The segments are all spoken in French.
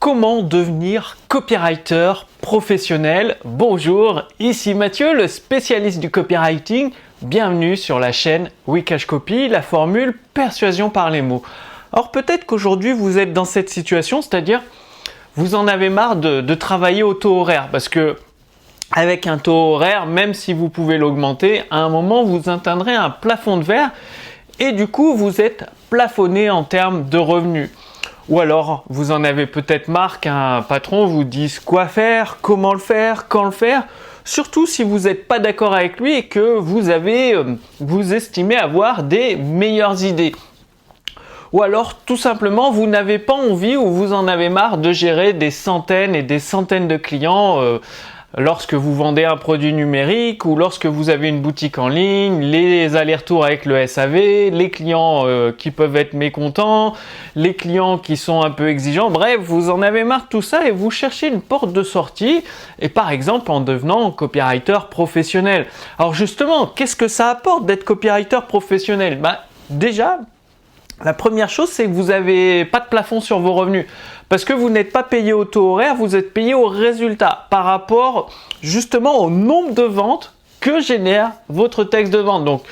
comment devenir copywriter professionnel? Bonjour, ici Mathieu, le spécialiste du copywriting. Bienvenue sur la chaîne Wikash Copy, la formule persuasion par les mots. Alors peut-être qu'aujourd'hui vous êtes dans cette situation, c'est-à-dire vous en avez marre de travailler au taux horaire parce que avec un taux horaire, même si vous pouvez l'augmenter, à un moment vous atteindrez un plafond de verre et du coup vous êtes plafonné en termes de revenus. Ou alors, vous en avez peut-être marre qu'un patron vous dise quoi faire, comment le faire, quand le faire. Surtout si vous n'êtes pas d'accord avec lui et que vous estimez avoir des meilleures idées. Ou alors, tout simplement, vous n'avez pas envie ou vous en avez marre de gérer des centaines et des centaines de clients lorsque vous vendez un produit numérique ou lorsque vous avez une boutique en ligne, les allers-retours avec le SAV, les clients qui peuvent être mécontents, les clients qui sont un peu exigeants, bref, vous en avez marre de tout ça et vous cherchez une porte de sortie et par exemple en devenant copywriter professionnel. Alors justement, qu'est-ce que ça apporte d'être copywriter professionnel? Déjà, la première chose, c'est que vous n'avez pas de plafond sur vos revenus. Parce que vous n'êtes pas payé au taux horaire, vous êtes payé au résultat par rapport justement au nombre de ventes que génère votre texte de vente. Donc,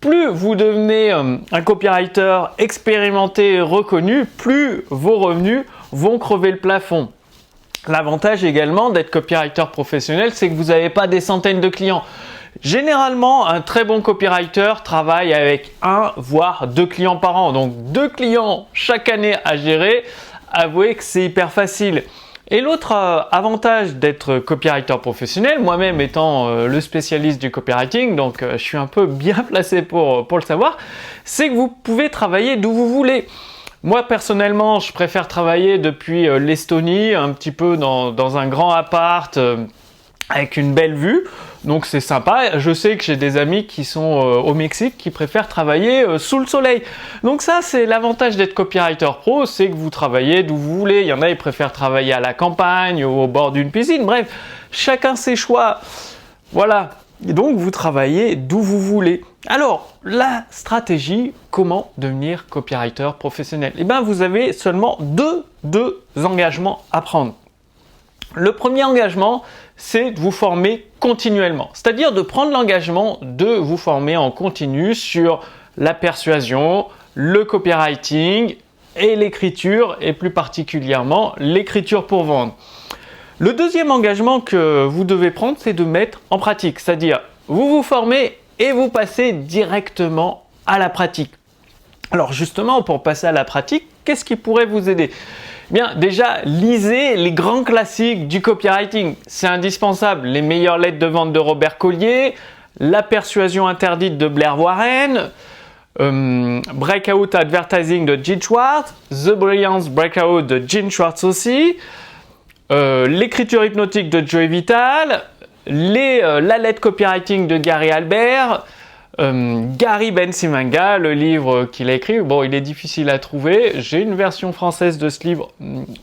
plus vous devenez un copywriter expérimenté et reconnu, plus vos revenus vont crever le plafond. L'avantage également d'être copywriter professionnel, c'est que vous n'avez pas des centaines de clients. Généralement, un très bon copywriter travaille avec 1 voire 2 clients par an. Donc 2 clients chaque année à gérer, avouez que c'est hyper facile. Et l'autre avantage d'être copywriter professionnel, moi-même étant le spécialiste du copywriting, donc je suis un peu bien placé pour le savoir, c'est que vous pouvez travailler d'où vous voulez. Moi personnellement, je préfère travailler depuis l'Estonie, un petit peu dans un grand appart avec une belle vue. Donc c'est sympa. Je sais que j'ai des amis qui sont au Mexique qui préfèrent travailler sous le soleil. Donc ça, c'est l'avantage d'être copywriter pro, c'est que vous travaillez d'où vous voulez. Il y en a, ils préfèrent travailler à la campagne, au bord d'une piscine. Bref, chacun ses choix. Voilà. Et donc vous travaillez d'où vous voulez. Alors, la stratégie, comment devenir copywriter professionnel? Vous avez seulement deux engagements à prendre. Le premier engagement, c'est de vous former continuellement. C'est-à-dire de prendre l'engagement de vous former en continu sur la persuasion, le copywriting et l'écriture, et plus particulièrement l'écriture pour vendre. Le deuxième engagement que vous devez prendre, c'est de mettre en pratique. C'est-à-dire, vous vous formez et vous passez directement à la pratique. Alors justement, pour passer à la pratique, qu'est-ce qui pourrait vous aider? Bien, déjà, lisez les grands classiques du copywriting. C'est indispensable. Les meilleures lettres de vente de Robert Collier, La persuasion interdite de Blair Warren, Breakout Advertising de Gene Schwartz, The Brilliance Breakout de Gene Schwartz aussi, L'écriture hypnotique de Joey Vital, La lettre copywriting de Gary Albert, Gary Bencivenga, le livre qu'il a écrit, bon, il est difficile à trouver. J'ai une version française de ce livre.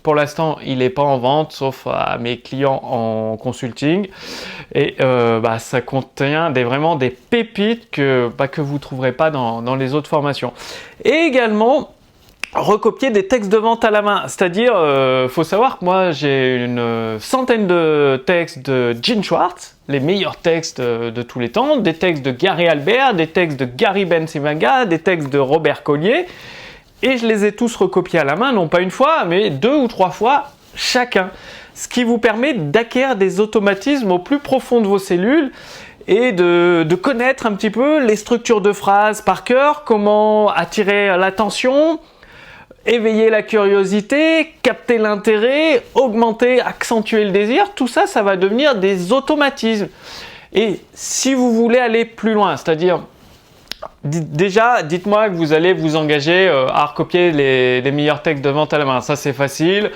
Pour l'instant, il n'est pas en vente, sauf à mes clients en consulting. Et ça contient vraiment des pépites que vous ne trouverez pas dans les autres formations. Et également, recopier des textes de vente à la main. C'est-à-dire, faut savoir que moi, j'ai une centaine de textes de Gene Schwartz, les meilleurs textes de tous les temps, des textes de Gary Albert, des textes de Gary Bencivenga, des textes de Robert Collier, et je les ai tous recopiés à la main, non pas une fois, mais 2 ou 3 fois chacun. Ce qui vous permet d'acquérir des automatismes au plus profond de vos cellules et de connaître un petit peu les structures de phrases par cœur, comment attirer l'attention, éveiller la curiosité, capter l'intérêt, augmenter, accentuer le désir, tout ça, ça va devenir des automatismes. Et si vous voulez aller plus loin, c'est-à-dire, dites-moi que vous allez vous engager à recopier les meilleurs textes de vente à la main. Ça, c'est facile.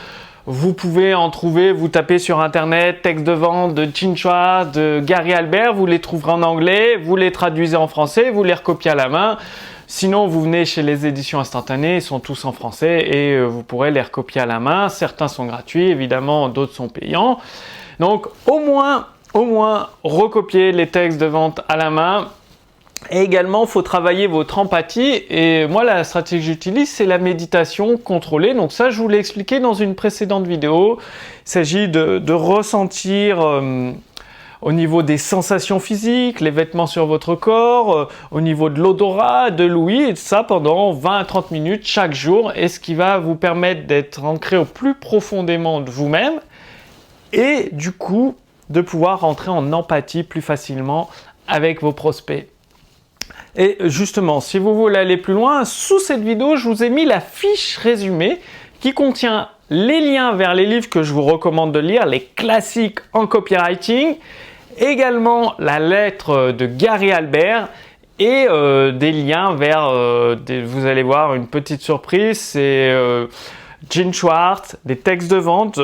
Vous pouvez en trouver, vous tapez sur internet, texte de vente de Gene Schwartz, de Gary Albert, vous les trouverez en anglais, vous les traduisez en français, vous les recopiez à la main. Sinon, vous venez chez les éditions instantanées, ils sont tous en français et vous pourrez les recopier à la main. Certains sont gratuits, évidemment, d'autres sont payants. Donc, au moins, recopier les textes de vente à la main. Et également, il faut travailler votre empathie. Et moi, la stratégie que j'utilise, c'est la méditation contrôlée. Donc ça, je vous l'ai expliqué dans une précédente vidéo. Il s'agit de ressentir au niveau des sensations physiques, les vêtements sur votre corps, au niveau de l'odorat, de l'ouïe, et ça pendant 20 à 30 minutes chaque jour. Et ce qui va vous permettre d'être ancré au plus profondément de vous-même et du coup, de pouvoir rentrer en empathie plus facilement avec vos prospects. Et justement, si vous voulez aller plus loin, sous cette vidéo, je vous ai mis la fiche résumée qui contient les liens vers les livres que je vous recommande de lire, les classiques en copywriting, également la lettre de Gary Halbert et des liens vers, vous allez voir une petite surprise, c'est Gene Schwartz, des textes de vente,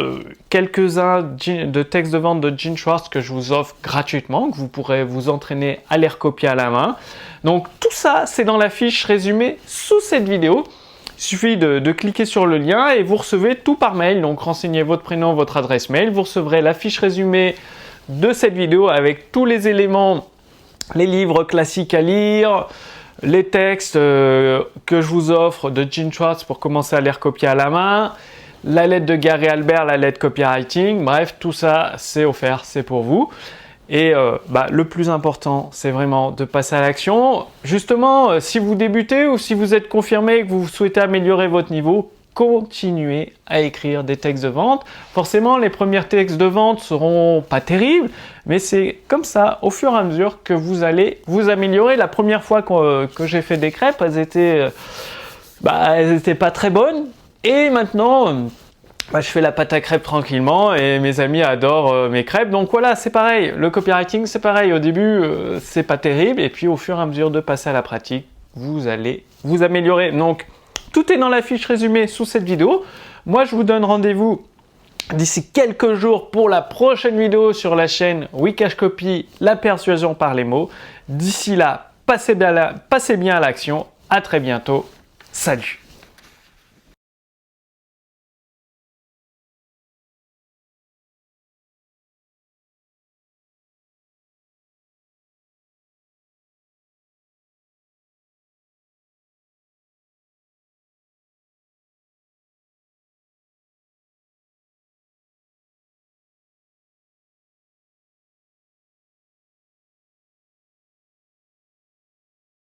quelques-uns de textes de vente de Gene Schwartz que je vous offre gratuitement, que vous pourrez vous entraîner à les recopier à la main. Donc tout ça, c'est dans la fiche résumée sous cette vidéo. Il suffit de cliquer sur le lien et vous recevez tout par mail. Donc renseignez votre prénom, votre adresse mail. Vous recevrez la fiche résumée de cette vidéo avec tous les éléments, les livres classiques à lire, les textes que je vous offre de Gene Schwartz pour commencer à les recopier à la main, la lettre de Gary Halbert, la lettre copywriting, bref, tout ça c'est offert, c'est pour vous. Et le plus important, c'est vraiment de passer à l'action. Justement, si vous débutez ou si vous êtes confirmé que vous souhaitez améliorer votre niveau, continuez à écrire des textes de vente. Forcément, les premiers textes de vente seront pas terribles, mais c'est comme ça, au fur et à mesure, que vous allez vous améliorer. La première fois que j'ai fait des crêpes, elles étaient pas très bonnes. Et maintenant, je fais la pâte à crêpes tranquillement et mes amis adorent mes crêpes. Donc voilà, c'est pareil. Le copywriting, c'est pareil. Au début, c'est pas terrible. Et puis, au fur et à mesure de passer à la pratique, vous allez vous améliorer. Donc, tout est dans la fiche résumée sous cette vidéo. Moi, je vous donne rendez-vous d'ici quelques jours pour la prochaine vidéo sur la chaîne Wikash Copy, la persuasion par les mots. D'ici là, passez bien à l'action. À très bientôt. Salut!